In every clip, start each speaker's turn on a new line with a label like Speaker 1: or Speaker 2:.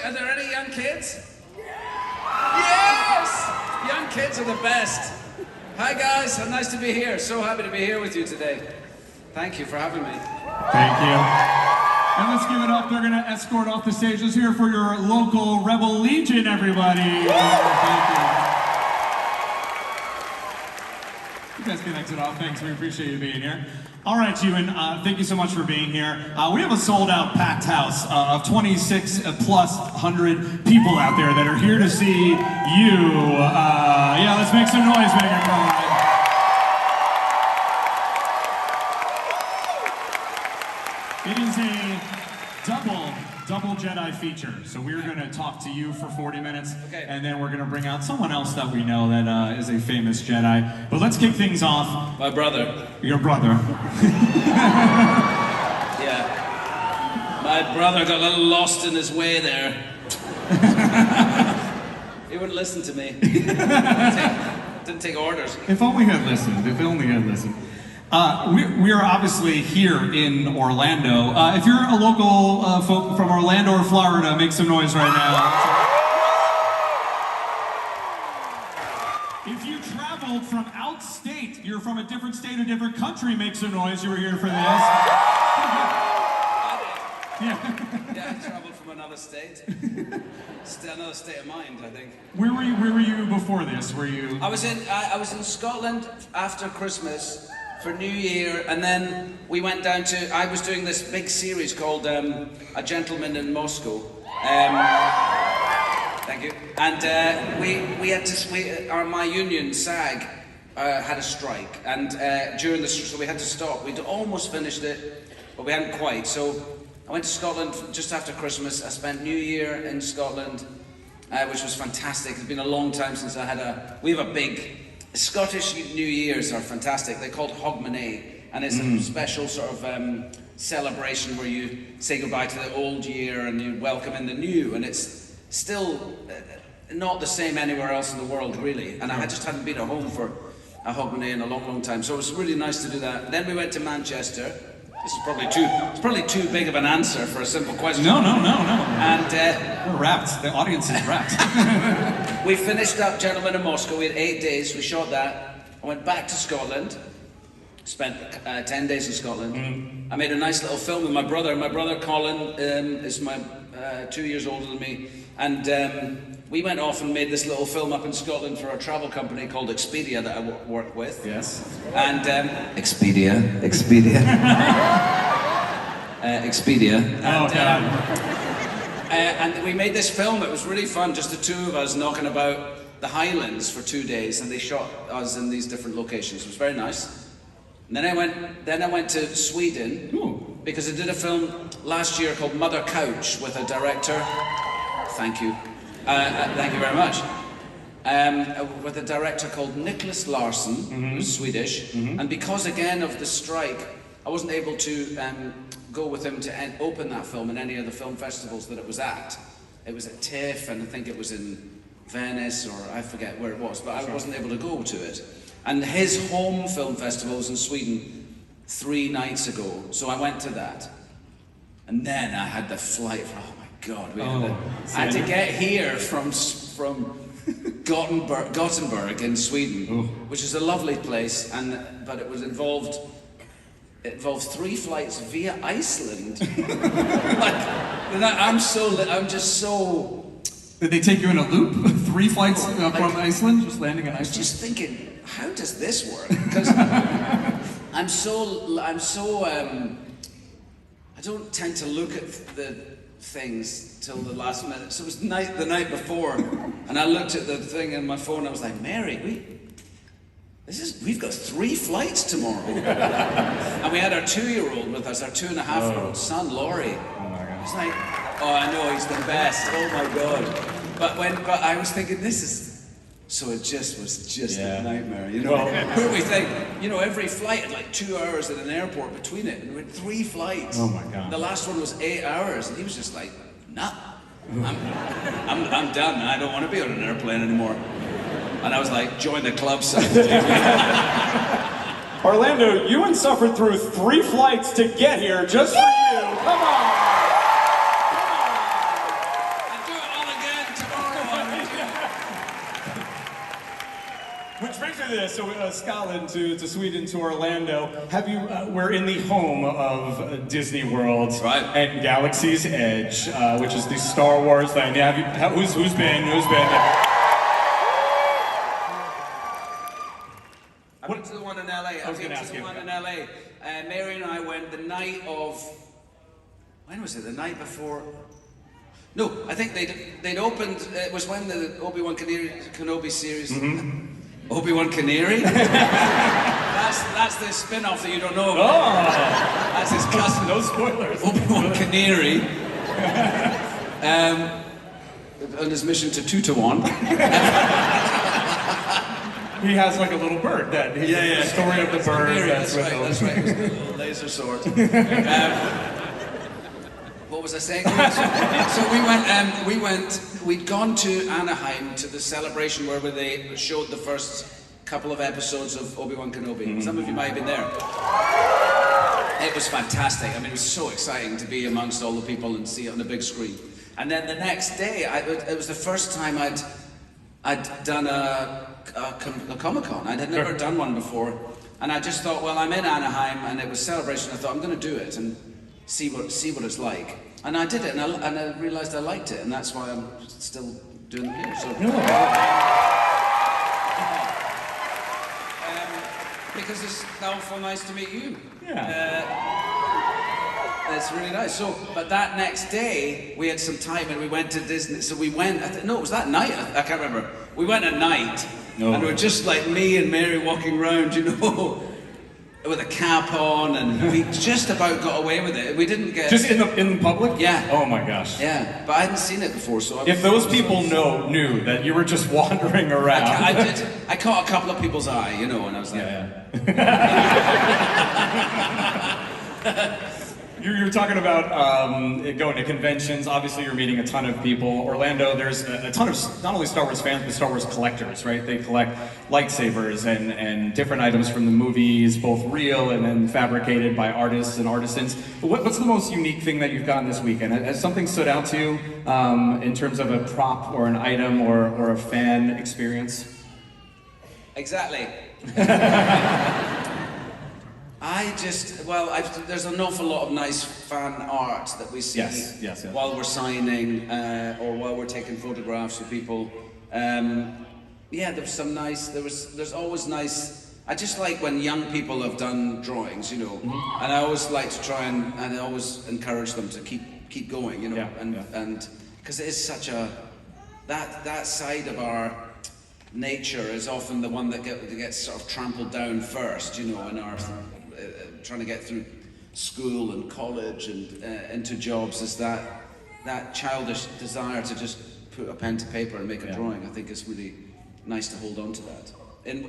Speaker 1: Are there any young kids? Yes! Young kids are the best. Hi guys, nice to be here. So happy to be here with you today. Thank you for having me.
Speaker 2: Thank you. And let's give it up. They're going to escort off the stage. Let's hear for your local Rebel Legion, everybody. Thank you. You guys can exit off. Thanks. We appreciate you being here. All right, Ewan, thank you so much for being here. We have a sold-out packed house of 26,000+ people out there that are here to see you. Yeah, let's make some noise, Megacon. It is a double Jedi feature. So we're going to talk to you for 40 minutes, and then we're going to bring out someone else that we know that is a famous Jedi. But let's kick things off.
Speaker 1: My brother.
Speaker 2: Your brother.
Speaker 1: Yeah. My brother got a little lost in his way there. He wouldn't listen to me. Didn't take orders.
Speaker 2: If only he had listened. If only he had listened. We are obviously here in Orlando. If you're a local folk from Orlando or Florida, make some noise right now. If you traveled from outstate, you're from a different state, a different country, make some noise. You were here for this.
Speaker 1: Yeah, I traveled from another state. Another state of mind, I think.
Speaker 2: Where were you before this? Were you?
Speaker 1: I was in Scotland after Christmas for New Year, and then we went down to. I was doing this big series called A Gentleman in Moscow. Thank you. And we had to. My union SAG had a strike, and during the so we had to stop. We'd almost finished it, but we hadn't quite. So I went to Scotland just after Christmas. I spent New Year in Scotland, which was fantastic. It's been a long time since I had we have a big, Scottish New Years are fantastic. They're called Hogmanay, and it's a special sort of celebration where you say goodbye to the old year and you welcome in the new, and it's still not the same anywhere else in the world, really. And I just hadn't been at home for a Hogmanay in a long, long time, so it was really nice to do that. Then we went to Manchester. This is probably too big of an answer for a simple question.
Speaker 2: No.
Speaker 1: And
Speaker 2: we're wrapped. The audience is wrapped.
Speaker 1: We finished up Gentleman in Moscow. We had 8 days. We shot that. I went back to Scotland. Spent 10 days in Scotland. I made a nice little film with my brother. My brother Colin is 2 years older than me, and we went off and made this little film up in Scotland for a travel company called Expedia that I work with.
Speaker 2: Yes.
Speaker 1: And Expedia. Expedia.
Speaker 2: Oh, God.
Speaker 1: And we made this film. It was really fun, just the two of us knocking about the Highlands for 2 days, and they shot us in these different locations. It was very nice. And then I went to Sweden.
Speaker 2: Ooh.
Speaker 1: Because I did a film last year called Mother Couch with a director. Thank you. Thank you very much. With a director called Nicholas Larsson, who's Swedish. And because, again, of the strike, I wasn't able to go with him to open that film in any of the film festivals that it was at. It was at TIFF, and I think it was in Venice, or I forget where it was, but I wasn't able to go to it. And his home film festival was in Sweden 3 nights ago, so I went to that. And then I had the flight from, oh my God, I had to get here from Gothenburg in Sweden, which is a lovely place, but it involved 3 flights via Iceland. I'm just so.
Speaker 2: Did they take you in a loop? 3 flights from Iceland, just landing in Iceland?
Speaker 1: I was just thinking, how does this work? Because I don't tend to look at the things till the last minute. So it was the night before, and I looked at the thing on my phone. I was like, Mary, we've got 3 flights tomorrow, and we had our 2-year-old with us, our 2.5-year-old son, Laurie.
Speaker 2: Oh my God!
Speaker 1: It's like, oh, I know he's the best. Oh my God! But I was thinking, this is. So it was just a nightmare, you know. Who we think, you know, every flight had like 2 hours at an airport between it, and we had 3 flights.
Speaker 2: Oh my God!
Speaker 1: The last one was 8 hours, and he was just like, nah, I'm done. I don't want to be on an airplane anymore. And I was like, join the club, son.
Speaker 3: Orlando, Ewan suffered through 3 flights to get here just for you. Come on. So Scotland to Sweden to Orlando. Have you? We're in the home of Disney World,
Speaker 1: right?
Speaker 3: And Galaxy's Edge, which is the Star Wars land. Yeah, who's been?
Speaker 1: I went to the one in LA.
Speaker 3: I was going to ask you.
Speaker 1: The one in LA. Mary and I went the night of. When was it? The night before. No, I think they'd opened. It was when the Obi-Wan Kenobi series.
Speaker 3: Mm-hmm.
Speaker 1: Obi-Wan Canary. that's the spin-off that you don't know about. That's his cousin.
Speaker 3: No spoilers.
Speaker 1: Obi-Wan Canary. On his mission to 2-1.
Speaker 3: He has like a little bird that. The story of the bird.
Speaker 1: Canary, that's right. It was a little laser sword. What was I saying? So we'd gone to Anaheim to the celebration where they showed the first couple of episodes of Obi-Wan Kenobi. Mm-hmm. Some of you might have been there. It was fantastic. I mean, it was so exciting to be amongst all the people and see it on the big screen. And then the next day, it was the first time I'd done a Comic-Con. I had never done one before. And I just thought, well, I'm in Anaheim and it was celebration. I thought, I'm going to do it and see what it's like. And I did it, and I realised I liked it, and that's why I'm still doing them here. So, because it's awful nice to meet you.
Speaker 3: Yeah.
Speaker 1: It's really nice. So, but that next day we had some time, and we went to Disney. So we went. No, it was that night. I can't remember. We went at night, and it was just like me and Mary walking around, with a cap on, and we just about got away with it. We didn't get
Speaker 3: just in the public.
Speaker 1: Yeah.
Speaker 3: Oh my gosh.
Speaker 1: Yeah, but I hadn't seen it before, so
Speaker 3: if those people knew that you were just wandering around.
Speaker 1: I did. I caught a couple of people's eye, and I was like,
Speaker 3: You're talking about going to conventions. Obviously, you're meeting a ton of people. Orlando, there's a ton of not only Star Wars fans, but Star Wars collectors, right? They collect lightsabers and different items from the movies, both real and then fabricated by artists and artisans. What's the most unique thing that you've gotten this weekend? Has something stood out to you in terms of a prop or an item or a fan experience?
Speaker 1: Exactly. There's an awful lot of nice fan art that we see while we're signing or while we're taking photographs with people. There's always nice. I just like when young people have done drawings, and I always like to try and I always encourage them to keep going, and because it is such that side of our nature is often the one that gets sort of trampled down first, in our trying to get through school and college and into jobs is that childish desire to just put a pen to paper and make a drawing. I think it's really nice to hold on to that. In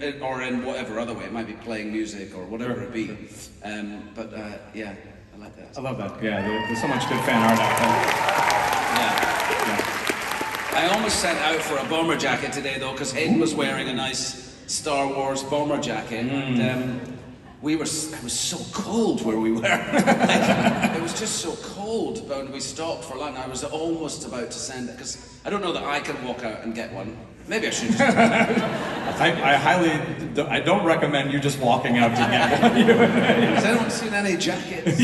Speaker 1: whatever other way. It might be playing music or whatever it be. I like that.
Speaker 3: I love that. Yeah, there's so much good fan art out
Speaker 1: there. Yeah. I almost sent out for a bomber jacket today though, because Hayden was wearing a nice Star Wars bomber jacket. And it was so cold where we were. It was just so cold when we stopped for lunch. I was almost about to send it, because I don't know that I can walk out and get one. Maybe I should just
Speaker 3: I don't recommend you just walking out to get one.
Speaker 1: Because I don't see any jackets.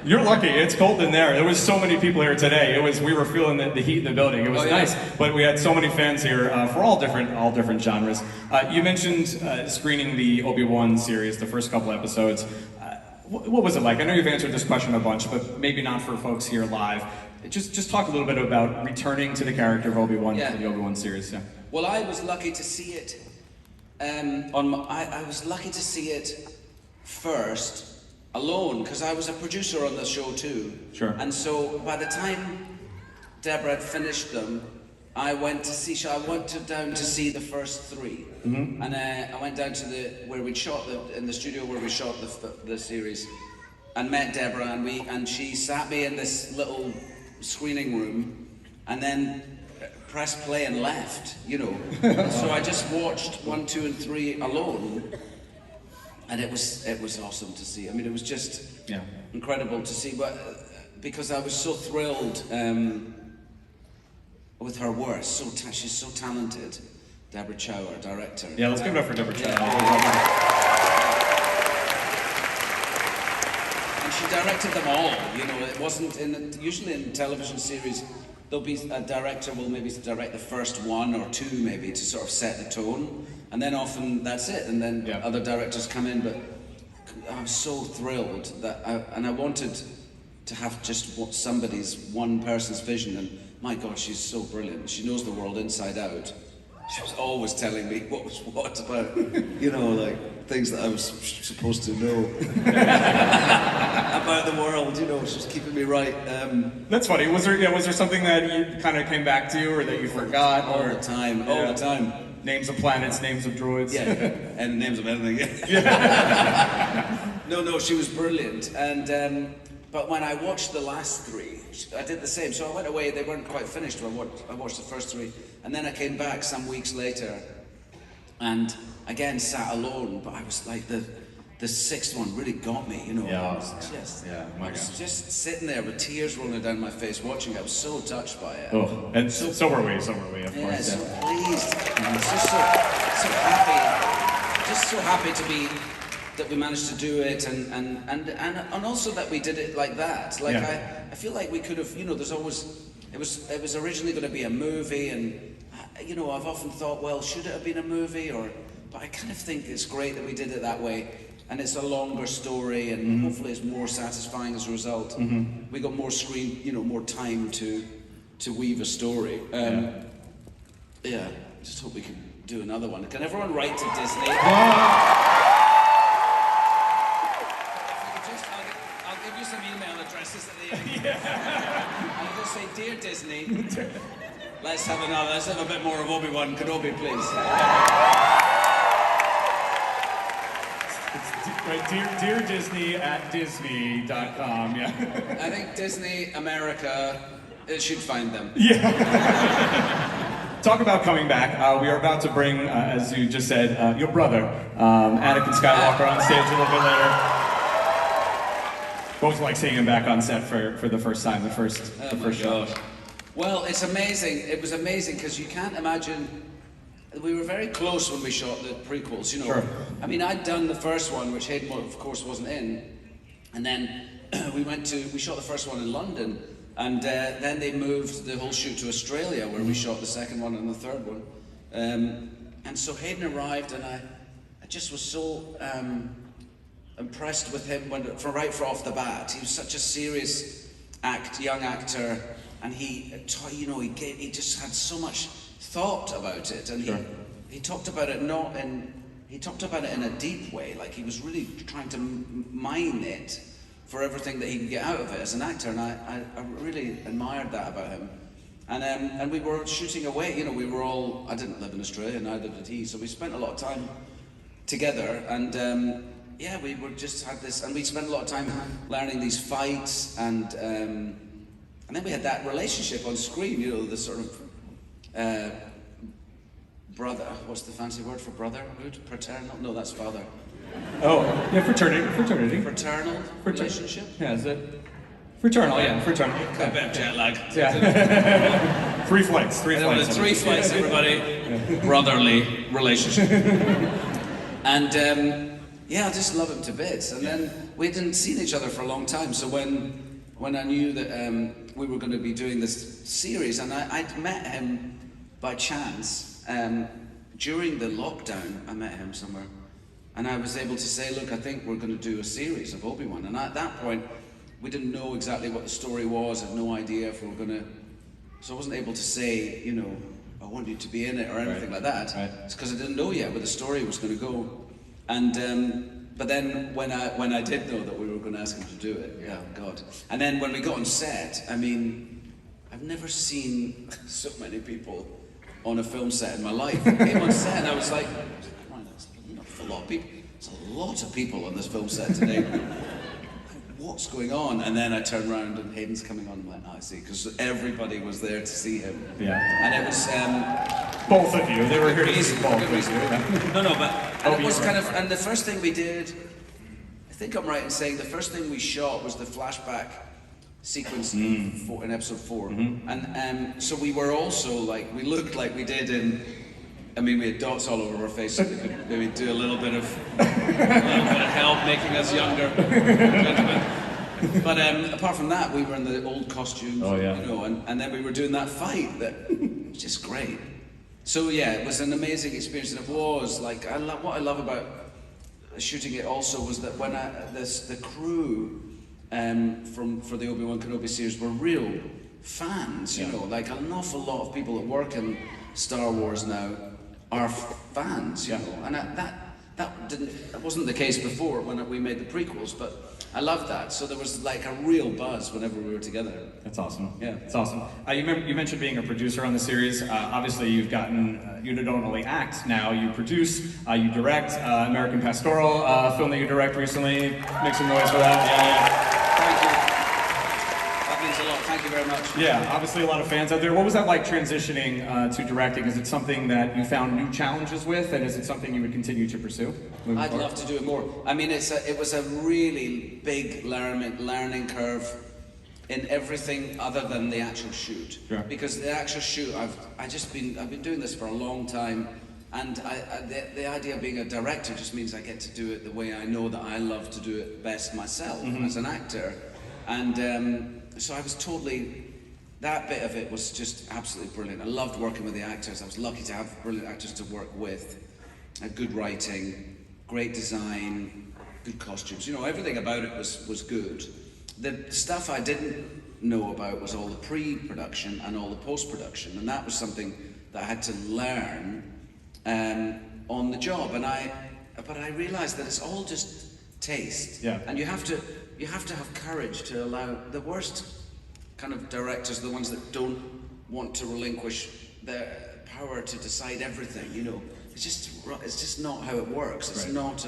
Speaker 3: You're lucky. It's cold in there. There was so many people here today. We were feeling the heat in the building. It was nice, but we had so many fans here for all different genres. You mentioned screening the Obi-Wan series, the first couple episodes. What was it like? I know you've answered this question a bunch, but maybe not for folks here live. Just talk a little bit about returning to the character of Obi-Wan for the Obi-Wan series. Yeah.
Speaker 1: Well, I was lucky to see it. I was lucky to see it first. Alone, because I was a producer on the show too.
Speaker 3: Sure.
Speaker 1: And so by the time Deborah had finished them, I went down to see the first three. Mm-hmm. And I went down to in the studio where we shot the series, and met Deborah, and she sat me in this little screening room, and then pressed play and left. So I just watched 1, 2, and 3 alone. And it was awesome to see. I mean, it was just incredible to see. But because I was so thrilled with her work, she's so talented, Deborah Chow, our director.
Speaker 3: Yeah, let's give it up for Deborah Chow.
Speaker 1: And she directed them all. You know, it wasn't usually in television series. There'll be a director will maybe direct the first one or two maybe to sort of set the tone, and then often that's it, and then other directors come in. But I'm so thrilled that I wanted to have just one person's vision, and my God, she's so brilliant. She knows the world inside out. She was always telling me what was what about, you know, like things that I was supposed to know about the world. You know, she was keeping me right.
Speaker 3: That's funny. Was there something that you kind of came back to, or that you forgot?
Speaker 1: All the time.
Speaker 3: Names of planets, names of droids.
Speaker 1: Yeah, and names of anything. No, she was brilliant. And but when I watched the last three, I did the same. So I went away. They weren't quite finished. I watched the first three, and then I came back some weeks later, and again sat alone. But I was like the sixth one really got me. You know, I was just sitting there with tears rolling down my face watching it. I was so touched by it.
Speaker 3: Oh, and so were we, of course.
Speaker 1: So pleased. I was just so happy. Just so happy to be. That we managed to do it, and also that we did it like that. Like I feel like we could have, you know, there's always, it was originally going to be a movie, and you know, I've often thought, well, should it have been a movie, but I kind of think it's great that we did it that way, and it's a longer story, and hopefully it's more satisfying as a result. We got more screen, you know, more time to weave a story. Yeah, just hope we can do another one. Can everyone write to Disney? I'll give you some email addresses at the end. I'll just say, dear Disney, let's have a bit more of Obi-Wan Kenobi, please.
Speaker 3: Right, dear Disney at Disney.com. Yeah.
Speaker 1: I think Disney America, it should find them.
Speaker 3: Yeah. Talk about coming back. We are about to bring, as you just said, your brother, Anakin Skywalker, on stage a little bit later. What was it like seeing him back on set for the first time, the first show?
Speaker 1: Well, it's amazing. It was amazing because you can't imagine. We were very close when we shot the prequels, you know.
Speaker 3: Sure.
Speaker 1: I mean, I'd done the first one, which Hayden, of course, wasn't in, and then we shot the first one in London, and then they moved the whole shoot to Australia, where we shot the second one and the third one. And so Hayden arrived, and I just was so impressed with him right off the bat. He was such a serious young actor, and he just had so much thought about it, and he talked about it in a deep way, like he was really trying to mine it for everything that he could get out of it as an actor, and I really admired that about him. And we were shooting away, you know, I didn't live in Australia, neither did he, so we spent a lot of time together, and we were just had this, and we spent a lot of time learning these fights, and then we had that relationship on screen, you know, the sort of brother, what's the fancy word for brotherhood? Paternal? No, that's father.
Speaker 3: Oh, yeah, fraternity.
Speaker 1: Fraternal relationship?
Speaker 3: Yeah, is it? Fraternal.
Speaker 1: A bit of jet lag.
Speaker 3: Yeah. Three flights,
Speaker 1: everybody. Brotherly relationship. And I just love him to bits. And then we hadn't seen each other for a long time, so when I knew that we were going to be doing this series, and I'd met him by chance during the lockdown. I met him somewhere, and I was able to say, look, I think we're going to do a series of Obi-Wan. And at that point, we didn't know exactly what the story was. I had no idea if we were going to, so I wasn't able to say, you know, I want you to be in it or anything like that.
Speaker 3: Right.
Speaker 1: It's because I didn't know yet where the story was going to go. And but then when I did know that we were going to ask him to do it, God. And then when we got on set, I mean, I've never seen so many people on a film set in my life. I came on set and I was like, that's a lot of people. There's a lot of people on this film set today. What's going on? And then I turned around and Hayden's coming on. I'm like, I see, because everybody was there to see him.
Speaker 3: Yeah.
Speaker 1: And it was
Speaker 3: both of you. They were here to see both of you.
Speaker 1: And it was kind of. And the first thing we did, I think I'm right in saying the first thing we shot was the flashback sequence in episode 4, and so we were also like we looked like we did in I mean, we had dots all over our face, so we could maybe do a little bit of help making us younger. But apart from that, we were in the old costumes,
Speaker 3: oh, yeah.
Speaker 1: you know, and then we were doing that fight that was just great. So yeah, it was an amazing experience, and it was like what I love about shooting it also was that when the crew for the Obi-Wan Kenobi series were real fans, you know, like an awful lot of people that work in Star Wars now are fans, you know, and that wasn't the case before when we made the prequels, but I loved that. So there was like a real buzz whenever we were together.
Speaker 3: That's awesome.
Speaker 1: Yeah,
Speaker 3: it's awesome. You mentioned being a producer on the series. Obviously, you've gotten you don't only act now. You produce, you direct. American Pastoral, film that you direct recently. Make some noise for that. Yeah.
Speaker 1: Thank you. That means a lot. Thank you very much.
Speaker 3: Yeah, obviously a lot of fans out there. What was that like transitioning to directing? Is it something that you found new challenges with, and is it something you would continue to pursue?
Speaker 1: I'd love to do it more. I mean, it was a really big learning curve in everything other than the actual shoot.
Speaker 3: Sure.
Speaker 1: Because the actual shoot, I've been doing this for a long time, and the idea of being a director just means I get to do it the way I know that I love to do it best myself as an actor, and so I was that bit of it was just absolutely brilliant. I loved working with the actors. I was lucky to have brilliant actors to work with, good writing, great design, good costumes. You know, everything about it was good. The stuff I didn't know about was all the pre-production and all the post-production, and that was something that I had to learn on the job. But I realized that it's all just taste.
Speaker 3: Yeah.
Speaker 1: And you have to have courage to allow the worst kind of directors, the ones that don't want to relinquish their power to decide everything. You know, it's just not how it works. It's
Speaker 3: right.
Speaker 1: not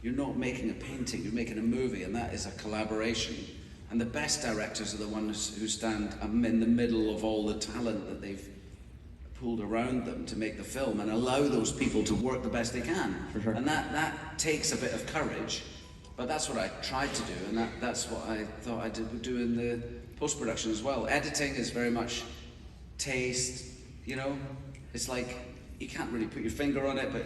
Speaker 1: you're not making a painting, you're making a movie, and that is a collaboration. And the best directors are the ones who stand in the middle of all the talent that they've pulled around them to make the film and allow those people to work the best they can.
Speaker 3: For sure.
Speaker 1: And that takes a bit of courage, but that's what I tried to do, and that's what I thought I would do in the post-production as well. Editing is very much taste, you know? It's like, you can't really put your finger on it, but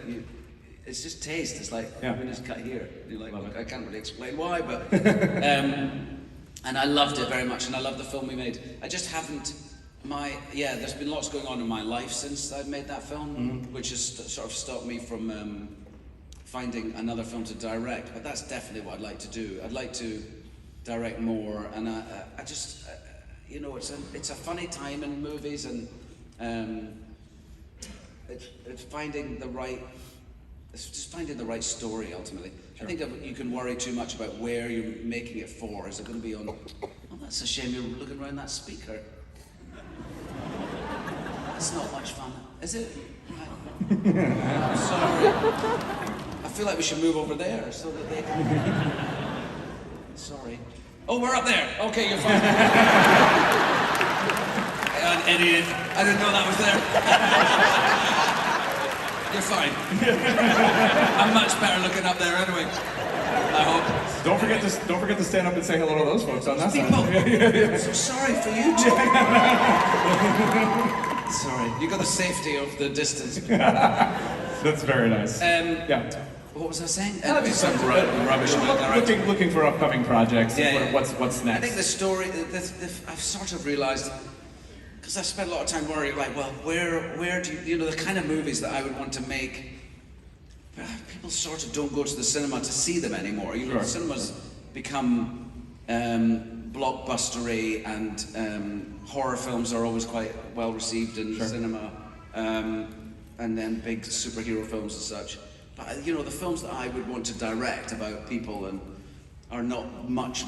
Speaker 1: it's just taste. It's like, I'm going to cut here. You're like, I can't really explain why, but... and I loved it very much, and I love the film we made. I just haven't... there's been lots going on in my life since I've made that film, which has sort of stopped me from finding another film to direct, but that's definitely what I'd like to do. I'd like to direct more, and I just, you know, it's a funny time in movies, and it's finding the right... It's just finding the right story, ultimately. Sure. I think you can worry too much about where you're making it for. Is it going to be on... Oh, that's a shame you're looking around that speaker. That's not much fun. Is it? Right. I'm sorry. I feel like we should move over there so that they can... Sorry. Oh, we're up there. Okay, you're fine. An idiot. I didn't know that was there. You're fine. I'm much better looking up there anyway. I hope.
Speaker 3: Don't forget to stand up and say hello to those folks on that side.
Speaker 1: I'm so sorry for you two. Sorry, you got the safety of the distance.
Speaker 3: That's very nice. Yeah.
Speaker 1: What was I saying? Anyway, some rubbish about that.
Speaker 3: Looking for upcoming projects.
Speaker 1: Yeah.
Speaker 3: What's next?
Speaker 1: I think the story. I've sort of realised. Because I spent a lot of time worrying, like, well, where do you know, the kind of movies that I would want to make, people sort of don't go to the cinema to see them anymore. You know,
Speaker 3: sure.
Speaker 1: The cinemas become blockbustery, and horror films are always quite well received in cinema, and then big superhero films and such. But, you know, the films that I would want to direct about people and are not much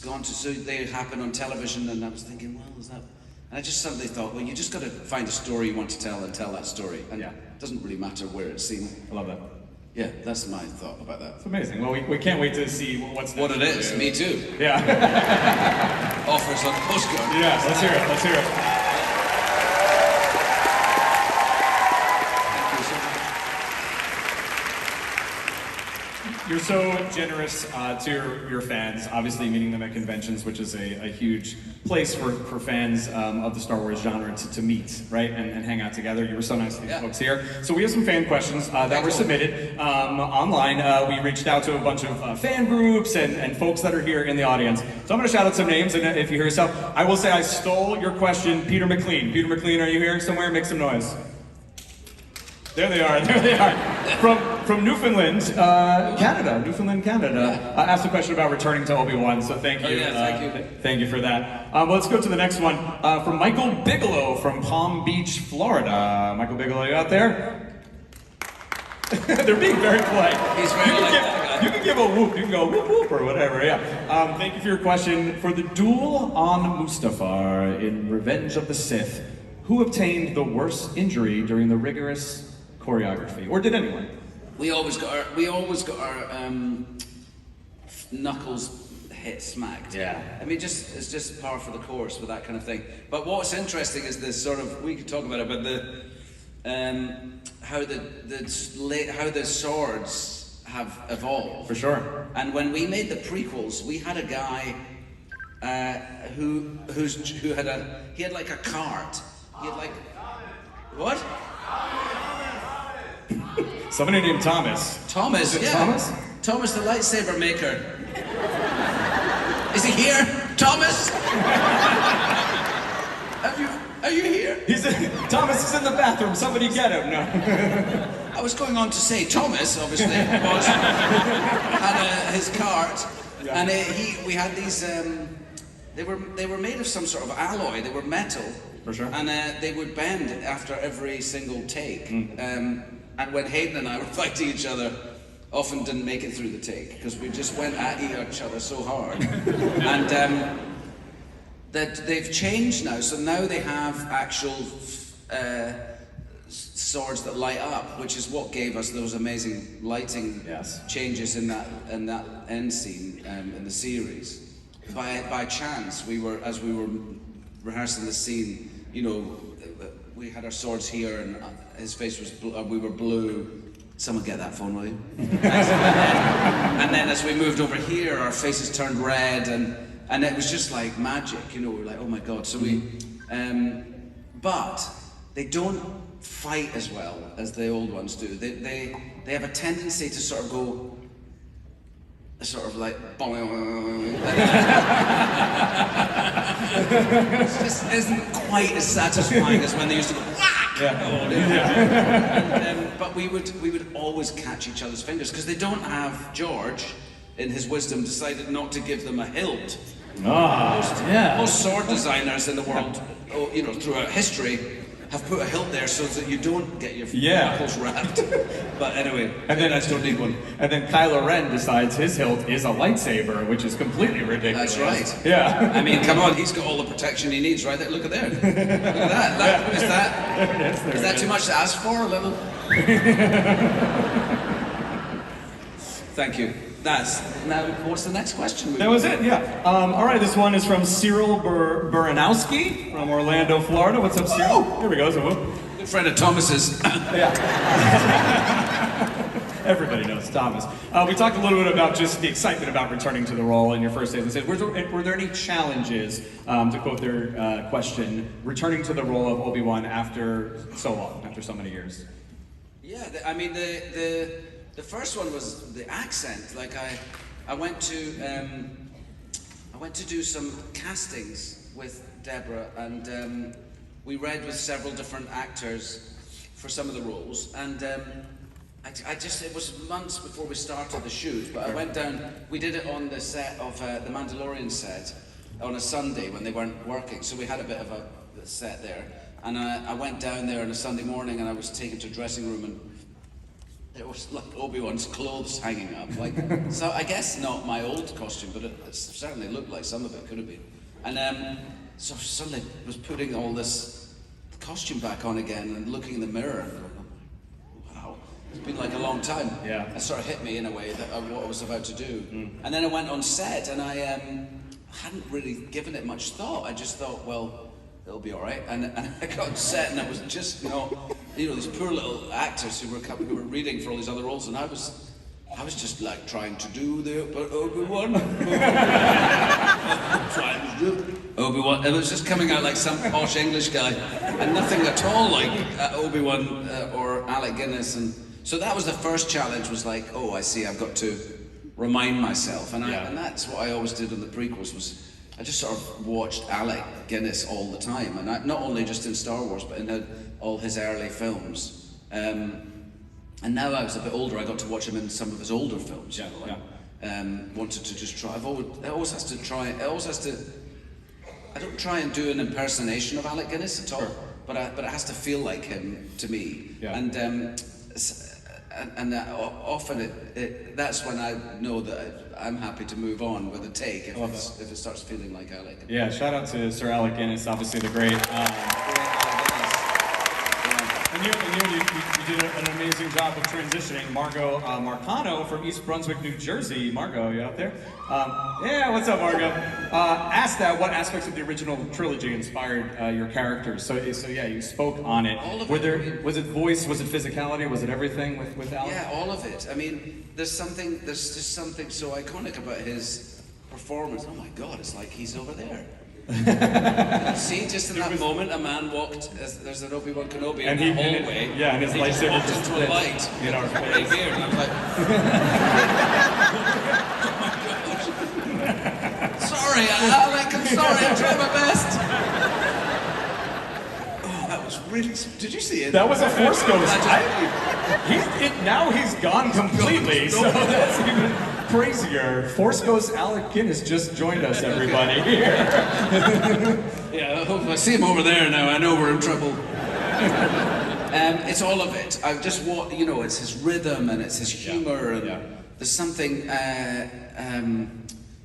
Speaker 1: gone to, so they happen on television, and I was thinking, well, is that... And I just suddenly thought, well, you just got to find a story you want to tell and tell that story. And it doesn't really matter where it's seen.
Speaker 3: I love that.
Speaker 1: Yeah, that's my thought about that.
Speaker 3: It's amazing. Well, we can't wait to see what's next.
Speaker 1: What it is. Me too.
Speaker 3: Yeah.
Speaker 1: Offers on the postcard.
Speaker 3: Yeah, let's hear it. Let's hear it. You're so generous to your fans, obviously meeting them at conventions, which is a huge place for fans of the Star Wars genre to meet, right, and hang out together. You were so nice to these folks here. So we have some fan questions that were submitted online. We reached out to a bunch of fan groups and folks that are here in the audience. So I'm going to shout out some names, and if you hear yourself, I will say I stole your question, Peter McLean. Peter McLean, are you here somewhere? Make some noise. There they are, there they are. From Newfoundland, Canada. Newfoundland, Canada. Asked a question about returning to Obi-Wan, so thank you.
Speaker 1: Thank you.
Speaker 3: Thank you for that. Let's go to the next one. From Michael Bigelow from Palm Beach, Florida. Michael Bigelow, you out there? They're being very polite.
Speaker 1: He's very polite.
Speaker 3: You can give a whoop, you can go whoop whoop or whatever, yeah. Thank you for your question. For the duel on Mustafar in Revenge of the Sith, who obtained the worst injury during the rigorous choreography, or did anyone?
Speaker 1: We always got our knuckles hit smacked.
Speaker 3: Yeah.
Speaker 1: I mean, it's just par for the course with that kind of thing. But what's interesting is this sort of, we could talk about it, but how the swords have evolved.
Speaker 3: For sure.
Speaker 1: And when we made the prequels, we had a guy who had like a cart. He had like what?
Speaker 3: Somebody named Thomas.
Speaker 1: Thomas,
Speaker 3: Is it
Speaker 1: yeah.
Speaker 3: Thomas?
Speaker 1: Thomas, the lightsaber maker. Is he here? Thomas? Are you here?
Speaker 3: Thomas is in the bathroom. Somebody get him. No.
Speaker 1: I was going on to say Thomas, obviously, had his cart, and we had these. They were made of some sort of alloy. They were metal.
Speaker 3: For sure.
Speaker 1: And they would bend after every single take. And when Hayden and I were fighting each other, often didn't make it through the take because we just went at each other so hard. And that they've changed now. So now they have actual swords that light up, which is what gave us those amazing lighting changes in that end scene in the series. By chance, as we were rehearsing the scene, you know, we had our swords here, and his face was we were blue. Someone get that phone, will you? And then as we moved over here, our faces turned red, and it was just like magic, you know. We were like, oh my god. So but they don't fight as well as the old ones do. They have a tendency to sort of go. Sort of like it just isn't quite as satisfying as when they used to go whack. But we would always catch each other's fingers because they don't have George, in his wisdom, decided not to give them a hilt. Most sword designers in the world, you know, throughout history, have put a hilt there so that you don't get your knuckles wrapped. But anyway, and then I still need one. And then Kylo Ren decides his hilt is a lightsaber, which is completely ridiculous. That's right. Yeah. I mean, come on, he's got all the protection he needs right there. Look at there. Look at that. Is that too much to ask for? A little? Thank you. Now, what's the next question?
Speaker 3: That was it, yeah. All right, this one is from Cyril Buranowski from Orlando, Florida. What's up, Cyril? Here we go. So,
Speaker 1: good friend of Thomas's.
Speaker 3: Yeah. Everybody knows Thomas. We talked a little bit about just the excitement about returning to the role in your first days. Were there any challenges, to quote their question, returning to the role of Obi-Wan after so long, after so many years?
Speaker 1: Yeah, I mean, the first one was the accent. Like I went to do some castings with Deborah, and we read with several different actors for some of the roles, and it was months before we started the shoot, but I went down. We did it on the set of the Mandalorian set on a Sunday when they weren't working, so we had a bit of a set there, and I went down there on a Sunday morning, and I was taken to a dressing room, and there was like Obi-Wan's clothes hanging up, like, so I guess not my old costume, but it certainly looked like some of it could have been. And so suddenly I was putting all this costume back on again and looking in the mirror and going, wow, it's been like a long time.
Speaker 3: Yeah.
Speaker 1: It sort of hit me in a way that what I was about to do. And then I went on set, and I hadn't really given it much thought. I just thought, well, it'll be all right. And I got on set, and I was just, you know, these poor little actors who were reading for all these other roles, and I was I was just like trying to do the Obi-Wan. Trying to do Obi-Wan. It was just coming out like some posh English guy, and nothing at all like Obi-Wan or Alec Guinness. And so that was the first challenge. Was like, oh, I see. I've got to remind myself, and and that's what I always did in the prequels. Was I just sort of watched Alec Guinness all the time, and not only just in Star Wars, but in all his early films. And now I was a bit older, I got to watch him in some of his older films. Wanted to just try. It always has to try. It always has to. I don't try and do an impersonation of Alec Guinness at all, but it has to feel like him to me. And often that's when I know that I'm happy to move on with a take if it starts feeling like Alec.
Speaker 3: Yeah, shout out to Sir Alec Guinness, obviously the great. And you did an amazing job of transitioning Margot Marcano from East Brunswick, New Jersey. Margot, you out there? Yeah, what's up, Margot? Asked that what aspects of the original trilogy inspired your characters. So yeah, you spoke on it.
Speaker 1: All of
Speaker 3: it. Was it voice? Was it physicality? Was it everything with Alec?
Speaker 1: Yeah, all of it. I mean, there's just something so iconic about his performance. Oh my God, it's like he's over there. See, just in that moment, a man walked. There's an Obi-Wan Kenobi in the hallway.
Speaker 3: And his lightsaber
Speaker 1: walked into a light
Speaker 3: in our face.
Speaker 1: Right here, and I was like, "Sorry, Alec. I'm sorry. I'm trying my best." Oh, that was really. Did you see it?
Speaker 3: That was a Force Ghost. Now he's gone completely. So that's even crazier. Force Ghost Alec Guinness just joined us, everybody.
Speaker 1: Yeah, I hope I see him over there now. I know we're in trouble. It's all of it. I've just it's his rhythm and it's his humor and there's something.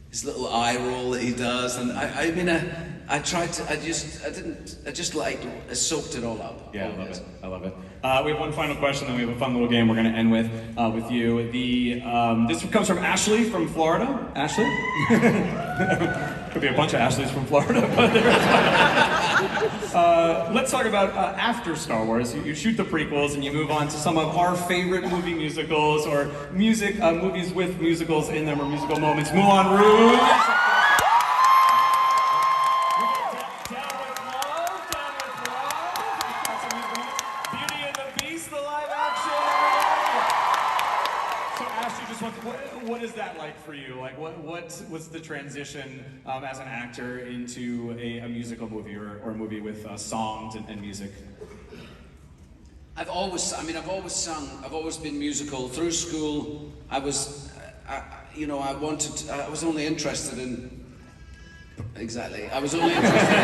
Speaker 1: His little eye roll that he does, and I soaked it all up.
Speaker 3: Yeah, I love it. We have one final question, then we have a fun little game we're going to end with you. This comes from Ashley from Florida. Ashley? Could be a bunch of Ashleys from Florida, but let's talk about after Star Wars. You shoot the prequels and you move on to some of our favorite movie musicals or movies with musicals in them or musical moments. Moulin Rouge. What is that like for you? Like, what was the transition as an actor into a musical movie or a movie with songs and music?
Speaker 1: I've always sung. I've always been musical through school. I was only interested in. Exactly. I was only interested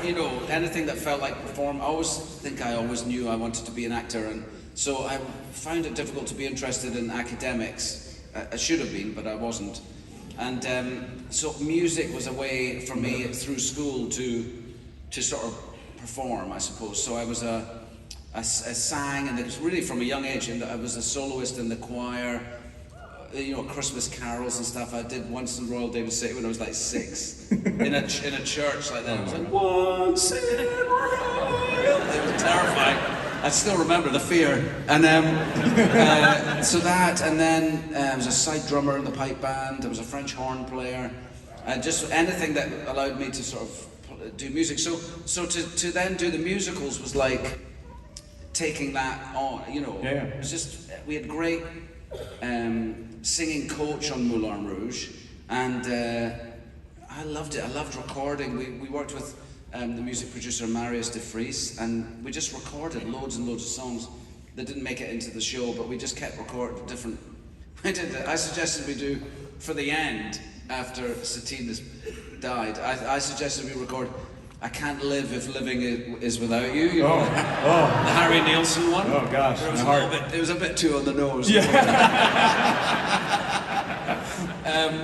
Speaker 1: in anything that felt like perform. I always knew I wanted to be an actor, and so I found it difficult to be interested in academics. I should have been, but I wasn't. And so music was a way for me through school to sort of perform, I suppose. So I sang, and it was really from a young age, and I was a soloist in the choir. Christmas carols and stuff. I did once in Royal David City when I was like 6 in a church like that. It was like once in Royal. It was terrifying. I still remember the fear. And so that, and then I was a side drummer in the pipe band. I was a French horn player. Just anything that allowed me to sort of do music. So to then do the musicals was like taking that on. It was just we had great. Singing coach on Moulin Rouge, and I loved it. I loved recording. We worked with the music producer Marius de Vries, and we just recorded loads and loads of songs that didn't make it into the show, but we just kept recording different. I suggested we do for the end after Satine has died. I suggested we record I Can't Live If Living Is Without You. The Harry Nilsson one.
Speaker 3: Oh gosh,
Speaker 1: it was a bit too on the nose. Yeah.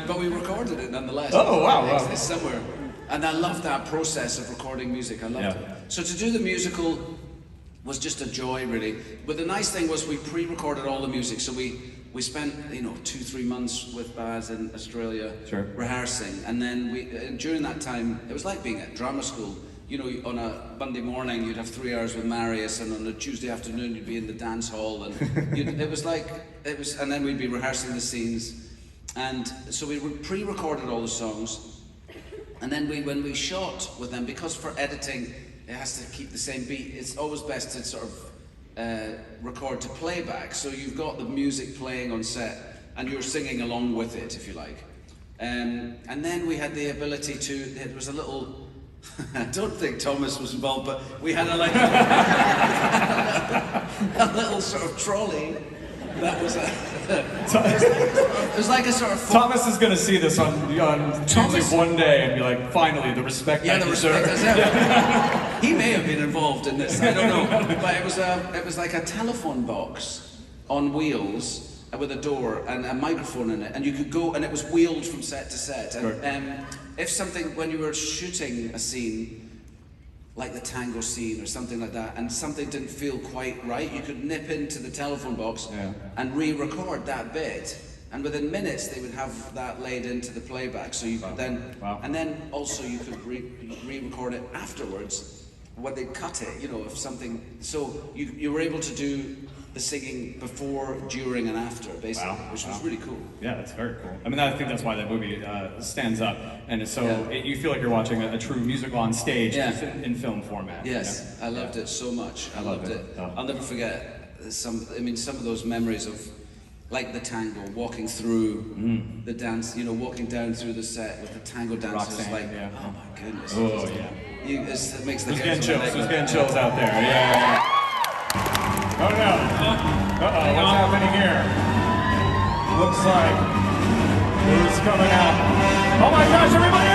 Speaker 1: But we recorded it nonetheless.
Speaker 3: Oh wow!
Speaker 1: It's somewhere, and I loved that process of recording music. I loved it. So to do the musical was just a joy, really. But the nice thing was we pre-recorded all the music, so we spent 2-3 months with Baz in Australia rehearsing, and then during that time it was like being at drama school. you know, on a Monday morning you'd have 3 hours with Marius, and on a Tuesday afternoon you'd be in the dance hall, and and then we'd be rehearsing the scenes, and so we pre-recorded all the songs, and then when we shot with them, because for editing it has to keep the same beat, it's always best to sort of record to playback, so you've got the music playing on set and you're singing along with it, if you like. And then we had the ability to, it was a little, I don't think Thomas was involved, but we had a little sort of trolley that was it was like a sort of...
Speaker 3: Thomas is going to see this on YouTube one day and be like, finally, the respect I deserve.
Speaker 1: He may have been involved in this, I don't know. But it was like a telephone box on wheels with a door and a microphone in it, and you could go, and it was wheeled from set to set. And if something, when you were shooting a scene, like the tango scene or something like that, and something didn't feel quite right, you could nip into the telephone box and re-record that bit. And within minutes, they would have that laid into the playback. So you could then, and then also you could re-record it afterwards when they cut it, you know, if something, so you were able to do the singing before, during, and after, basically, which was really cool.
Speaker 3: Yeah, that's very cool. I mean, I think that's why that movie stands up, and so you feel like you're watching a true musical on stage, just in film format.
Speaker 1: Yes, I loved it so much. I loved it. I'll never forget some of those memories of, like the tango, walking through the dance, you know, walking down through the set with the tango dancers, oh my goodness.
Speaker 3: Oh yeah.
Speaker 1: It makes the
Speaker 3: getting chills. There's getting chills out there. Yeah. Oh no. Uh-oh, what's happening here? Looks like who's coming out? Oh my gosh, everybody!